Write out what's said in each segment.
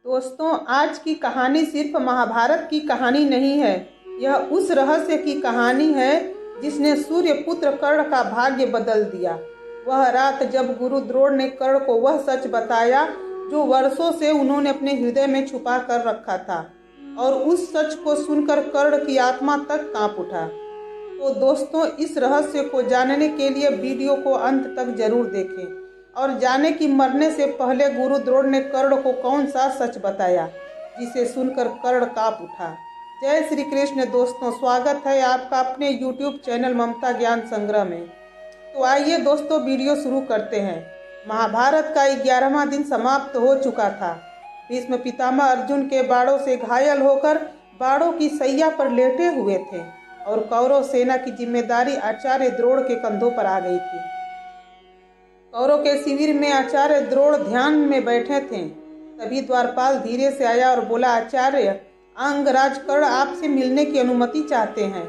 दोस्तों, आज की कहानी सिर्फ महाभारत की कहानी नहीं है। यह उस रहस्य की कहानी है जिसने सूर्यपुत्र कर्ण का भाग्य बदल दिया। वह रात जब गुरु द्रोण ने कर्ण को वह सच बताया जो वर्षों से उन्होंने अपने हृदय में छुपा कर रखा था, और उस सच को सुनकर कर्ण की आत्मा तक कांप उठा। तो दोस्तों, इस रहस्य को जानने के लिए वीडियो को अंत तक जरूर देखें और जाने कि मरने से पहले गुरु द्रोण ने कर्ण को कौन सा सच बताया जिसे सुनकर कर्ण कांप उठा। जय श्री कृष्ण दोस्तों, स्वागत है आपका अपने YouTube चैनल ममता ज्ञान संग्रह में। तो आइए दोस्तों, वीडियो शुरू करते हैं। महाभारत का 11वां दिन समाप्त हो चुका था। भीष्म पितामह अर्जुन के बाणों से घायल होकर बाणों की सैया पर लेटे हुए थे और कौरव सेना की जिम्मेदारी आचार्य द्रोण के कंधों पर आ गई थी। कौरव के शिविर में आचार्य द्रोण ध्यान में बैठे थे। तभी द्वारपाल धीरे से आया और बोला, आचार्य, अंगराज कर्ण आपसे मिलने की अनुमति चाहते हैं।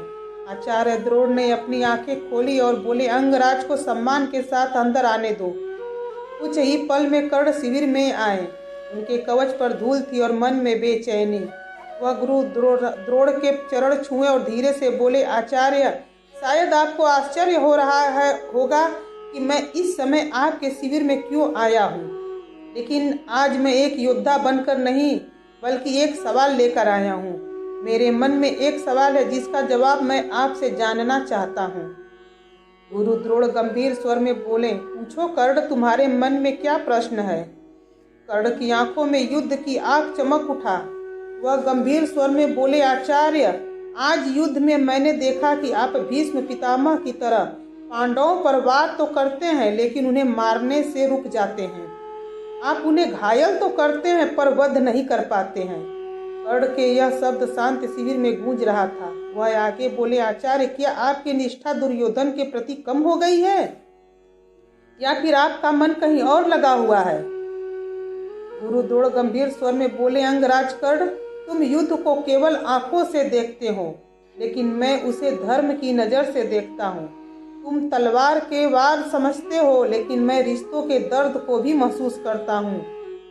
आचार्य द्रोण ने अपनी आंखें खोली और बोले, अंगराज को सम्मान के साथ अंदर आने दो। कुछ ही पल में कर्ण शिविर में आए। उनके कवच पर धूल थी और मन में बेचैनी। वह गुरु द्रोण के चरण छुए और धीरे से बोले, आचार्य, शायद आपको आश्चर्य हो रहा होगा कि मैं इस समय आपके शिविर में क्यों आया हूँ, लेकिन आज मैं एक योद्धा बनकर नहीं बल्कि एक सवाल लेकर आया हूँ। मेरे मन में एक सवाल है जिसका जवाब मैं आपसे जानना चाहता हूँ। गुरु द्रोण गंभीर स्वर में बोले, पूछो कर्ण, तुम्हारे मन में क्या प्रश्न है। कर्ण की आंखों में युद्ध की आग चमक उठा। वह गंभीर स्वर में बोले, आचार्य, आज युद्ध में मैंने देखा कि आप भीष्म पितामह की तरह पांडवों पर वार तो करते हैं लेकिन उन्हें मारने से रुक जाते हैं। आप उन्हें घायल तो करते हैं पर वध नहीं कर पाते हैं। कर्ण के यह शब्द शांत शिविर में गूंज रहा था। वह आगे बोले, आचार्य, क्या आपकी निष्ठा दुर्योधन के प्रति कम हो गई है या फिर आपका मन कहीं और लगा हुआ है। गुरु द्रोण गंभीर स्वर में बोले, अंगराज कर्ण, तुम युद्ध को केवल आंखों से देखते हो लेकिन मैं उसे धर्म की नजर से देखता हूँ। तुम तलवार के वार समझते हो लेकिन मैं रिश्तों के दर्द को भी महसूस करता हूँ।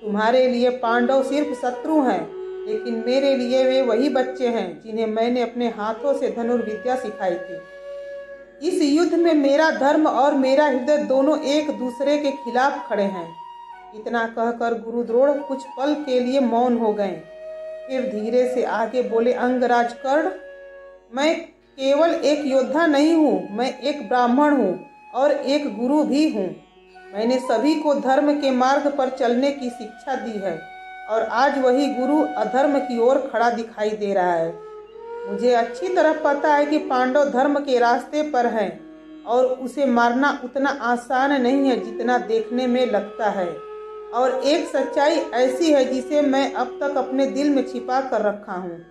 तुम्हारे लिए पांडव सिर्फ शत्रु हैं लेकिन मेरे लिए वे वही बच्चे हैं जिन्हें मैंने अपने हाथों से धनुर्विद्या सिखाई थी। इस युद्ध में मेरा धर्म और मेरा हृदय दोनों एक दूसरे के खिलाफ खड़े हैं। इतना कहकर गुरु द्रोण कुछ पल के लिए मौन हो गए। फिर धीरे से आगे बोले, अंगराज कर्ण, मैं केवल एक योद्धा नहीं हूँ, मैं एक ब्राह्मण हूँ और एक गुरु भी हूँ। मैंने सभी को धर्म के मार्ग पर चलने की शिक्षा दी है और आज वही गुरु अधर्म की ओर खड़ा दिखाई दे रहा है। मुझे अच्छी तरह पता है कि पांडव धर्म के रास्ते पर हैं और उसे मारना उतना आसान नहीं है जितना देखने में लगता है। और एक सच्चाई ऐसी है जिसे मैं अब तक अपने दिल में छिपा कर रखा हूँ।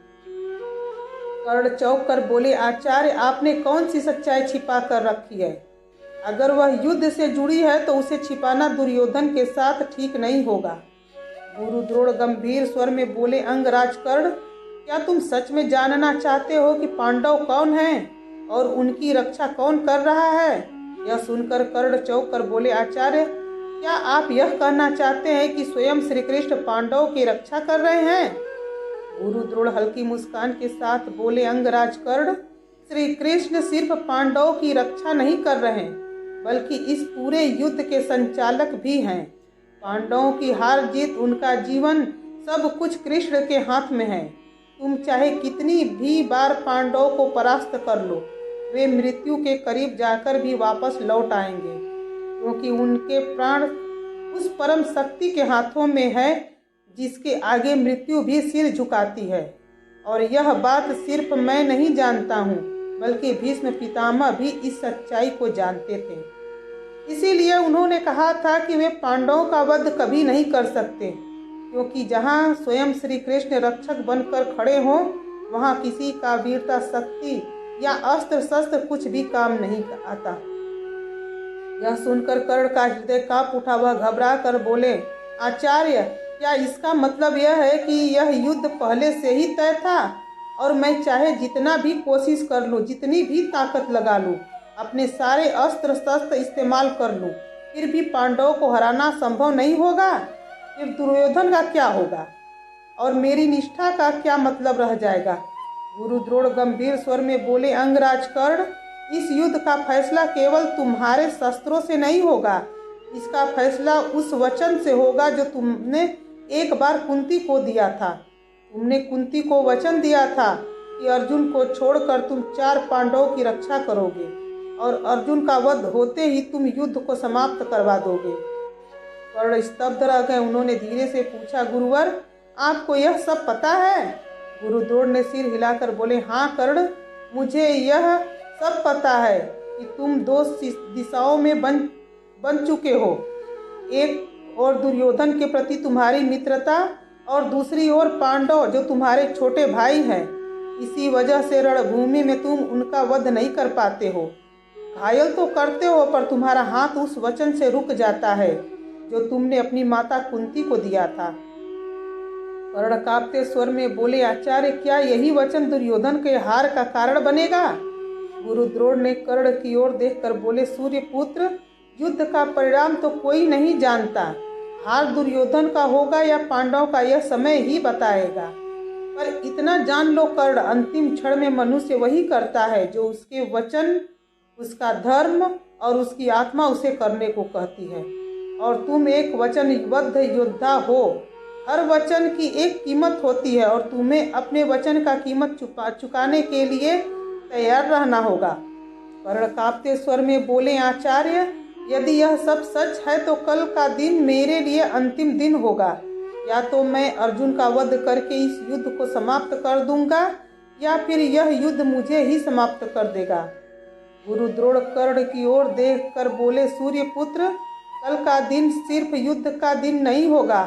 कर्ण चौंक कर बोले, आचार्य, आपने कौन सी सच्चाई छिपा कर रखी है। अगर वह युद्ध से जुड़ी है तो उसे छिपाना दुर्योधन के साथ ठीक नहीं होगा। गुरु द्रोण गंभीर स्वर में बोले, अंगराज कर्ण, क्या तुम सच में जानना चाहते हो कि पांडव कौन हैं और उनकी रक्षा कौन कर रहा है। यह सुनकर कर्ण चौंक कर बोले, आचार्य, क्या आप यह कहना चाहते हैं कि स्वयं श्री कृष्ण पांडवों की रक्षा कर रहे हैं। गुरु द्रोण हल्की मुस्कान के साथ बोले, अंगराज कर्ण, श्री कृष्ण सिर्फ पांडवों की रक्षा नहीं कर रहे बल्कि इस पूरे युद्ध के संचालक भी हैं। पांडवों की हार जीत, उनका जीवन, सब कुछ कृष्ण के हाथ में है। तुम चाहे कितनी भी बार पांडवों को परास्त कर लो, वे मृत्यु के करीब जाकर भी वापस लौट आएंगे क्योंकि उनके प्राण उस परम शक्ति के हाथों में है जिसके आगे मृत्यु भी सिर झुकाती है। और यह बात सिर्फ मैं नहीं जानता हूँ बल्कि भीष्म पितामह भी इस सच्चाई को जानते थे। इसीलिए उन्होंने कहा था कि वे पांडवों का वध कभी नहीं कर सकते क्योंकि जहाँ स्वयं श्री कृष्ण रक्षक बनकर खड़े हों वहाँ किसी का वीरता शक्ति या अस्त्र शस्त्र कुछ भी काम नहीं आता। यह सुनकर कर्ण का हृदय कांप उठा। वह घबरा कर बोले, आचार्य, क्या इसका मतलब यह है कि यह युद्ध पहले से ही तय था और मैं चाहे जितना भी कोशिश कर लूं, जितनी भी ताकत लगा लूं, अपने सारे अस्त्र शस्त्र इस्तेमाल कर लूं, फिर भी पांडवों को हराना संभव नहीं होगा। फिर दुर्योधन का क्या होगा। और मेरी निष्ठा का क्या मतलब रह जाएगा। गुरु द्रोण गंभीर स्वर में बोले, अंगराज कर्ण, इस युद्ध का फैसला केवल तुम्हारे शस्त्रों से नहीं होगा, इसका फैसला उस वचन से होगा जो तुमने एक बार कुंती को दिया था। तुमने कुंती को वचन दिया था कि अर्जुन को छोड़कर तुम 4 पांडवों की रक्षा करोगे और अर्जुन का वध होते ही तुम युद्ध को समाप्त करवा दोगे। कर्ण स्तब्ध रह गए। उन्होंने धीरे से पूछा, गुरुवर, आपको यह सब पता है? गुरु द्रोण ने सिर हिलाकर बोले, हाँ कर्ण, मुझे यह सब पता है कि तुम 2 दिशाओं में बन चुके हो। एक और दुर्योधन के प्रति तुम्हारी मित्रता और दूसरी ओर पांडव जो तुम्हारे छोटे भाई हैं। इसी वजह से रणभूमि में तुम उनका वध नहीं कर पाते हो। घायल तो करते हो पर तुम्हारा हाथ उस वचन से रुक जाता है जो तुमने अपनी माता कुंती को दिया था। कर्ण कांपते स्वर में बोले, आचार्य, क्या यही वचन दुर्योधन के हार का कारण बनेगा? गुरु द्रोण ने कर्ण की ओर देखकर बोले, सूर्यपुत्र, युद्ध का परिणाम तो कोई नहीं जानता। हार दुर्योधन का होगा या पांडवों का, यह समय ही बताएगा। पर इतना जान लो कर्ण, अंतिम क्षण में मनुष्य वही करता है जो उसके वचन, उसका धर्म और उसकी आत्मा उसे करने को कहती है। और तुम एक वचनबद्ध योद्धा हो। हर वचन की एक कीमत होती है और तुम्हें अपने वचन का कीमत चुकाने के लिए तैयार रहना होगा। कर्ण कांपते स्वर में बोले, आचार्य, यदि यह सब सच है तो कल का दिन मेरे लिए अंतिम दिन होगा। या तो मैं अर्जुन का वध करके इस युद्ध को समाप्त कर दूंगा या फिर यह युद्ध मुझे ही समाप्त कर देगा। गुरु द्रोण कर्ण की ओर देखकर बोले, सूर्यपुत्र, कल का दिन सिर्फ युद्ध का दिन नहीं होगा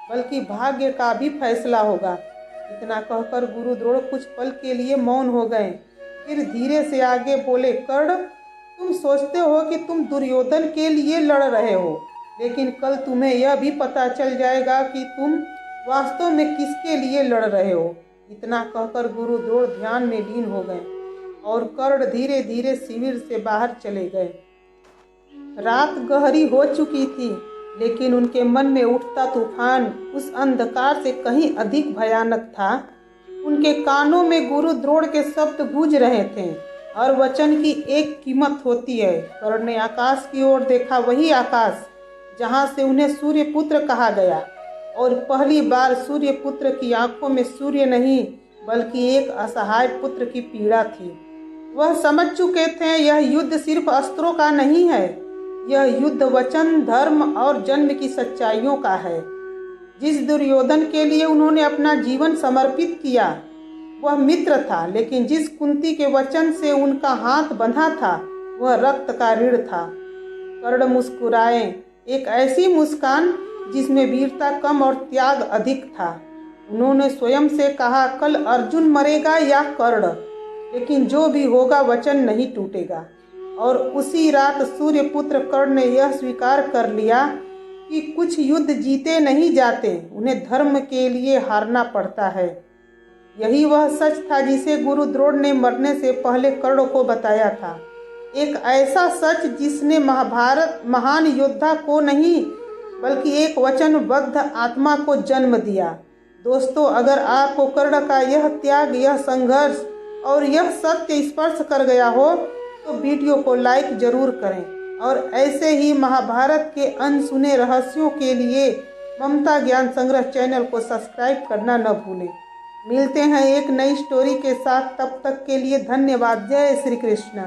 बल्कि भाग्य का भी फैसला होगा। इतना कहकर गुरु द्रोण कुछ पल के लिए मौन हो गए। फिर धीरे से आगे बोले, कर्ण, तुम सोचते हो कि तुम दुर्योधन के लिए लड़ रहे हो, लेकिन कल तुम्हें यह भी पता चल जाएगा कि तुम वास्तव में किसके लिए लड़ रहे हो। इतना कहकर गुरु द्रोण ध्यान में लीन हो गए और कर्ण धीरे धीरे शिविर से बाहर चले गए। रात गहरी हो चुकी थी, लेकिन उनके मन में उठता तूफान उस अंधकार से कहीं अधिक भयानक था। उनके कानों में गुरु द्रोण के शब्द गूंज रहे थे, हर वचन की एक कीमत होती है। कर्ण ने आकाश की ओर देखा, वही आकाश जहाँ से उन्हें सूर्यपुत्र कहा गया, और पहली बार सूर्यपुत्र की आंखों में सूर्य नहीं बल्कि एक असहाय पुत्र की पीड़ा थी। वह समझ चुके थे यह युद्ध सिर्फ अस्त्रों का नहीं है, यह युद्ध वचन, धर्म और जन्म की सच्चाइयों का है। जिस दुर्योधन के लिए उन्होंने अपना जीवन समर्पित किया वह मित्र था, लेकिन जिस कुंती के वचन से उनका हाथ बंधा था वह रक्त का ऋण था। कर्ण मुस्कुराए, एक ऐसी मुस्कान जिसमें वीरता कम और त्याग अधिक था। उन्होंने स्वयं से कहा, कल अर्जुन मरेगा या कर्ण, लेकिन जो भी होगा वचन नहीं टूटेगा। और उसी रात सूर्यपुत्र कर्ण ने यह स्वीकार कर लिया कि कुछ युद्ध जीते नहीं जाते, उन्हें धर्म के लिए हारना पड़ता है। यही वह सच था जिसे गुरु द्रोण ने मरने से पहले कर्ण को बताया था। एक ऐसा सच जिसने महाभारत महान योद्धा को नहीं बल्कि एक वचनबद्ध आत्मा को जन्म दिया। दोस्तों, अगर आपको कर्ण का यह त्याग, यह संघर्ष और यह सत्य स्पर्श कर गया हो तो वीडियो को लाइक जरूर करें और ऐसे ही महाभारत के अनसुने रहस्यों के लिए ममता ज्ञान संग्रह चैनल को सब्सक्राइब करना न भूलें। मिलते हैं एक नई स्टोरी के साथ, तब तक के लिए धन्यवाद। जय श्री कृष्ण।